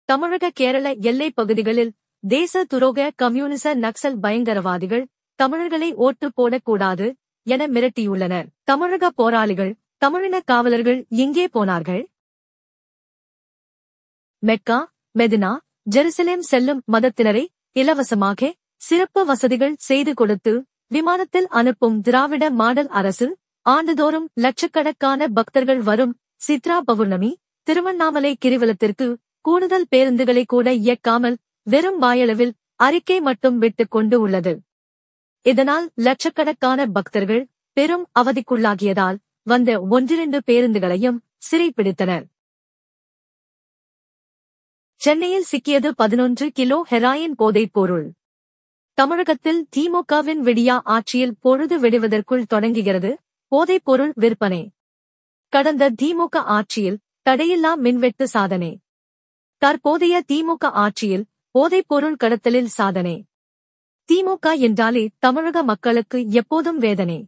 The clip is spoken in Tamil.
தமிழக கேரள எல்லைப் பகுதிகளில் தேச துரோக கம்யூனிச நக்சல் பயங்கரவாதிகள் தமிழர்களை ஓட்டு போடக்கூடாது என மிரட்டியுள்ளனர். தமிழக போராளிகள், தமிழின காவலர்கள் எங்கே போனார்கள்? மெக்கா, மெதினா, ஜெருசலேம் செல்லும் மதத்தினரை இலவசமாக சிறப்பு வசதிகள் செய்து கொடுத்து விமானத்தில் அனுப்பும் திராவிட மாடல் அரசு ஆண்டுதோறும் லட்சக்கணக்கான பக்தர்கள் வரும் சித்ரா பௌர்ணமி, திருவண்ணாமலை கிரிவலத்திற்கு கூடுதல் பேருந்துகளை கூட இயக்காமல் வெறும் வாயளவில் அறிக்கை மட்டும் விட்டுக் கொண்டு உள்ளது. இதனால் லட்சக்கணக்கான பக்தர்கள் பெரும் அவதிக்குள்ளாகியதால் வந்த 1-2 பேருந்துகளையும் சிறைப்பிடித்தனர். சென்னையில் சிக்கியது 11 கிலோ ஹெராயின் போதைப் பொருள். தமிழகத்தில் திமுகவின் விடியா ஆட்சியில் பொழுது விடுவதற்குள் தொடங்குகிறது போதைப் பொருள் விற்பனை. கடந்த திமுக ஆட்சியில் தடையில்லா மின்வெட்டு சாதனை. தற்போதைய திமுக ஆட்சியில் போதைப் பொருள் கடத்தலில் சாதனை. திமுக என்றாலே தமிழக மக்களுக்கு எப்போதும் வேதனை.